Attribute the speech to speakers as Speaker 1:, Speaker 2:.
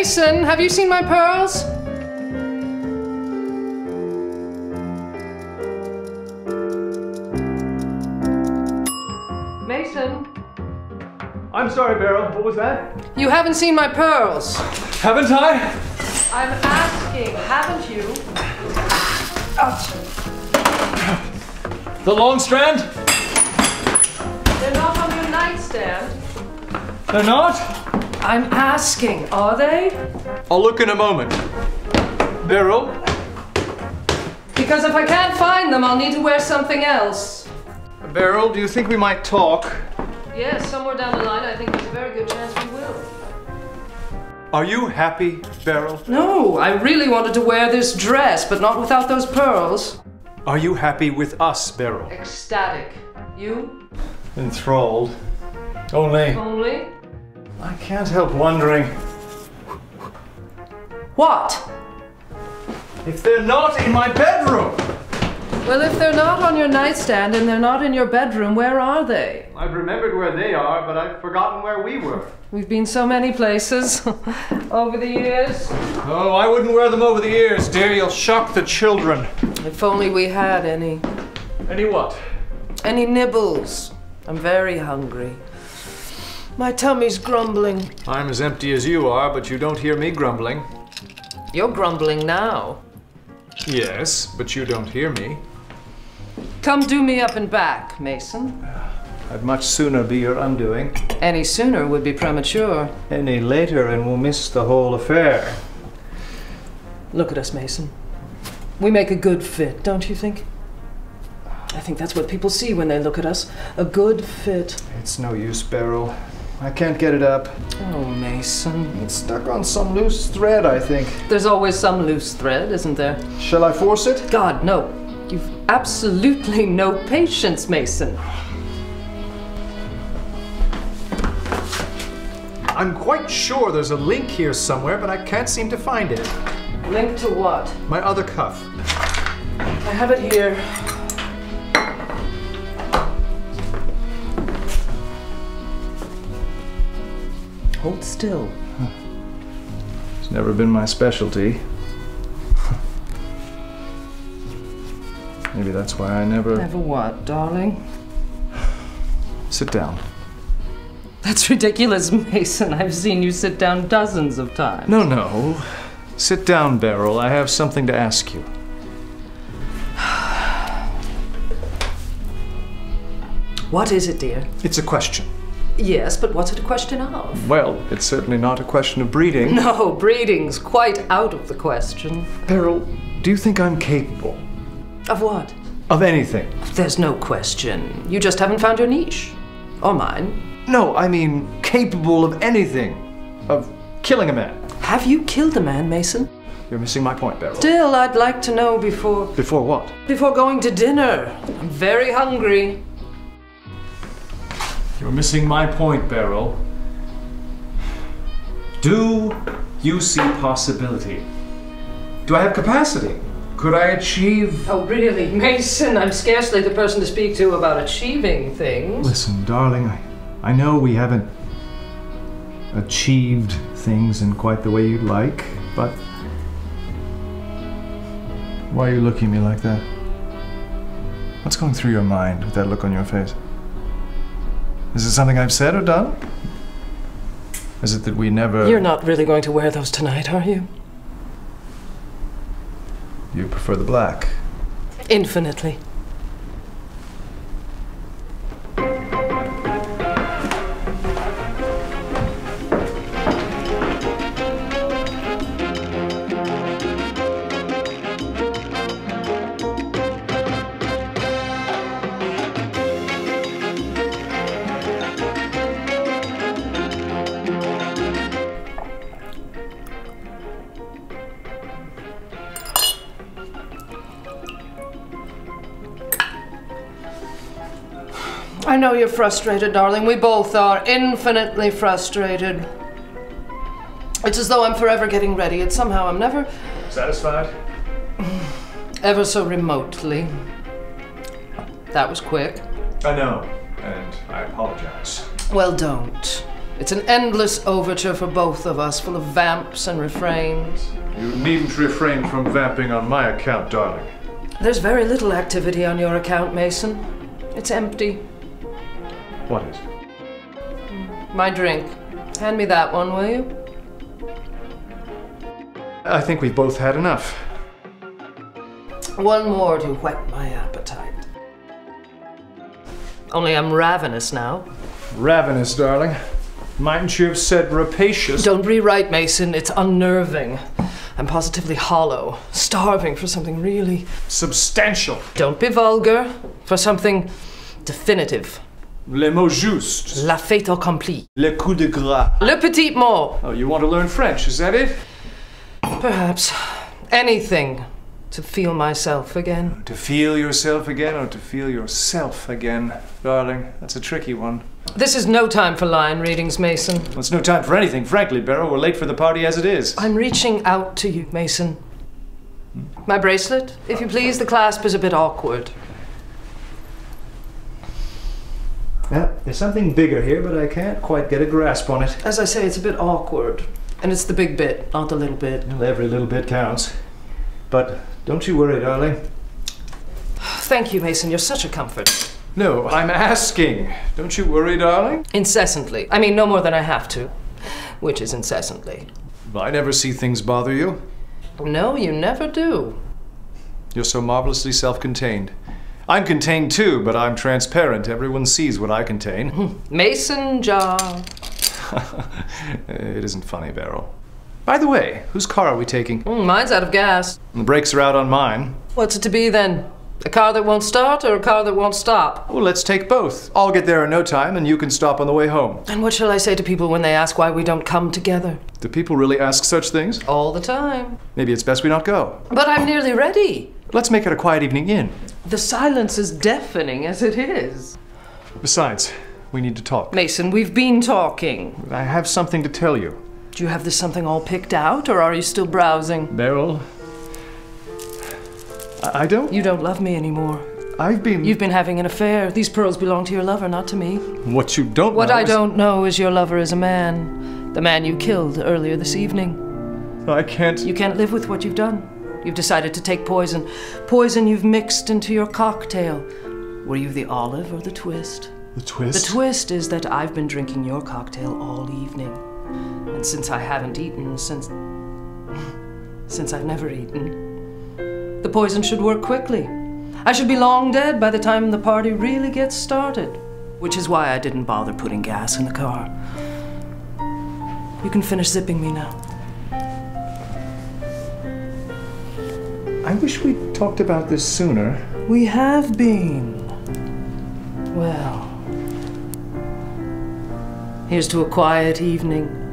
Speaker 1: Mason, have you seen my pearls? Mason?
Speaker 2: I'm sorry, Beryl. What was that?
Speaker 1: You haven't seen my pearls.
Speaker 2: Haven't I?
Speaker 1: I'm asking, haven't you? Ouch.
Speaker 2: The long strand?
Speaker 1: They're not on your nightstand.
Speaker 2: They're not?
Speaker 1: I'm asking, are they?
Speaker 2: I'll look in a moment. Beryl?
Speaker 1: Because if I can't find them, I'll need to wear something else.
Speaker 2: Beryl, do you think we might talk?
Speaker 1: Yes, somewhere down the line, I think there's a very good chance we will.
Speaker 2: Are you happy, Beryl?
Speaker 1: No, I really wanted to wear this dress, but not without those pearls.
Speaker 2: Are you happy with us, Beryl?
Speaker 1: Ecstatic. You?
Speaker 2: Enthralled. Only...
Speaker 1: Only?
Speaker 2: I can't help wondering
Speaker 1: What?
Speaker 2: if they're not in my bedroom.
Speaker 1: Well, if they're not on your nightstand and they're not in your bedroom, where are they?
Speaker 2: I've remembered where they are, but I've forgotten where we were.
Speaker 1: We've been so many places over the years.
Speaker 2: Oh, I wouldn't wear them over the ears, dear. You'll shock the children.
Speaker 1: If only we had any.
Speaker 2: Any what?
Speaker 1: Any nibbles. I'm very hungry. My tummy's grumbling.
Speaker 2: I'm as empty as you are, but you don't hear me grumbling.
Speaker 1: You're grumbling now.
Speaker 2: Yes, but you don't hear me.
Speaker 1: Come do me up and back, Mason.
Speaker 2: I'd much sooner be your undoing.
Speaker 1: Any sooner would be premature.
Speaker 2: Any later and we'll miss the whole affair.
Speaker 1: Look at us, Mason. We make a good fit, don't you think? I think that's what people see when they look at us. A good fit.
Speaker 2: It's no use, Beryl. I can't get it up.
Speaker 1: Oh, Mason.
Speaker 2: It's stuck on some loose thread, I think.
Speaker 1: There's always some loose thread, isn't there?
Speaker 2: Shall I force it?
Speaker 1: God, no. You've absolutely no patience, Mason.
Speaker 2: I'm quite sure there's a link here somewhere, but I can't seem to find it.
Speaker 1: Link to what?
Speaker 2: My other cuff.
Speaker 1: I have it here. Hold still.
Speaker 2: It's never been my specialty. Maybe that's why I never...
Speaker 1: Never what, darling?
Speaker 2: Sit down.
Speaker 1: That's ridiculous, Mason. I've seen you sit down dozens of times.
Speaker 2: No. Sit down, Beryl. I have something to ask you.
Speaker 1: What is it, dear?
Speaker 2: It's a question.
Speaker 1: Yes, but what's it a question of?
Speaker 2: Well, it's certainly not a question of breeding.
Speaker 1: No, breeding's quite out of the question.
Speaker 2: Beryl, do you think I'm capable?
Speaker 1: Of what?
Speaker 2: Of anything.
Speaker 1: There's no question. You just haven't found your niche. Or mine.
Speaker 2: No, I mean capable of anything. Of killing a man.
Speaker 1: Have you killed a man, Mason?
Speaker 2: You're missing my point, Beryl.
Speaker 1: Still, I'd like to know before...
Speaker 2: Before what?
Speaker 1: Before going to dinner. I'm very hungry.
Speaker 2: You're missing my point, Beryl. Do you see possibility? Do I have capacity? Could I achieve...
Speaker 1: Oh, really, Mason? I'm scarcely the person to speak to about achieving things.
Speaker 2: Listen, darling, I know we haven't achieved things in quite the way you'd like, but... Why are you looking at me like that? What's going through your mind with that look on your face? Is it something I've said or done? Is it that we never...
Speaker 1: You're not really going to wear those tonight, are you?
Speaker 2: You prefer the black?
Speaker 1: Infinitely. I know you're frustrated, darling. We both are infinitely frustrated. It's as though I'm forever getting ready, and somehow I'm never...
Speaker 2: Satisfied?
Speaker 1: Ever so remotely. That was quick.
Speaker 2: I know, and I apologize.
Speaker 1: Well, don't. It's an endless overture for both of us, full of vamps and refrains.
Speaker 2: You needn't refrain from vamping on my account, darling.
Speaker 1: There's very little activity on your account, Mason. It's empty.
Speaker 2: What is?
Speaker 1: My drink. Hand me that one, will you?
Speaker 2: I think we've both had enough.
Speaker 1: One more to whet my appetite. Only I'm ravenous now.
Speaker 2: Ravenous, darling. Mightn't you have said rapacious?
Speaker 1: Don't rewrite, Mason. It's unnerving. I'm positively hollow, starving for something really
Speaker 2: substantial.
Speaker 1: Don't be vulgar. For something definitive.
Speaker 2: Le mot juste.
Speaker 1: La fait accomplie.
Speaker 2: Le coup de gras.
Speaker 1: Le petit mot.
Speaker 2: Oh, you want to learn French, is that it?
Speaker 1: Perhaps. Anything to feel myself again.
Speaker 2: To feel yourself again or to feel yourself again? Darling, that's a tricky one.
Speaker 1: This is no time for line readings, Mason.
Speaker 2: Well, it's no time for anything, frankly, Beryl. We're late for the party as it is.
Speaker 1: I'm reaching out to you, Mason. My bracelet, if you please. The clasp is a bit awkward.
Speaker 2: Yeah, there's something bigger here, but I can't quite get a grasp on it.
Speaker 1: As I say, it's a bit awkward. And it's the big bit, not the little bit.
Speaker 2: Well, every little bit counts. But don't you worry, darling.
Speaker 1: Thank you, Mason. You're such a comfort.
Speaker 2: No, I'm asking. Don't you worry, darling?
Speaker 1: Incessantly. I mean, no more than I have to. Which is incessantly.
Speaker 2: I never see things bother you.
Speaker 1: No, you never do.
Speaker 2: You're so marvelously self-contained. I'm contained too, but I'm transparent. Everyone sees what I contain.
Speaker 1: Mason jar.
Speaker 2: It isn't funny, Beryl. By the way, whose car are we taking?
Speaker 1: Mine's out of gas.
Speaker 2: The brakes are out on mine.
Speaker 1: What's it to be then? A car that won't start or a car that won't stop?
Speaker 2: Well, let's take both. I'll get there in no time and you can stop on the way home.
Speaker 1: And what shall I say to people when they ask why we don't come together?
Speaker 2: Do people really ask such things?
Speaker 1: All the time.
Speaker 2: Maybe it's best we not go.
Speaker 1: But I'm nearly ready.
Speaker 2: Let's make it a quiet evening in.
Speaker 1: The silence is deafening as it is.
Speaker 2: Besides, we need to talk.
Speaker 1: Mason, we've been talking.
Speaker 2: I have something to tell you.
Speaker 1: Do you have this something all picked out, or are you still browsing?
Speaker 2: Beryl, I don't...
Speaker 1: You don't love me anymore.
Speaker 2: You've
Speaker 1: been having an affair. These pearls belong to your lover, not to me.
Speaker 2: What you don't know
Speaker 1: What I don't know is your lover is a man. The man you killed earlier this evening.
Speaker 2: I can't...
Speaker 1: You can't live with what you've done. You've decided to take poison. Poison you've mixed into your cocktail. Were you the olive or the twist?
Speaker 2: The twist?
Speaker 1: The twist is that I've been drinking your cocktail all evening. And since I haven't eaten, since I've never eaten, the poison should work quickly. I should be long dead by the time the party really gets started. Which is why I didn't bother putting gas in the car. You can finish zipping me now.
Speaker 2: I wish we'd talked about this sooner.
Speaker 1: We have been. Well, here's to a quiet evening.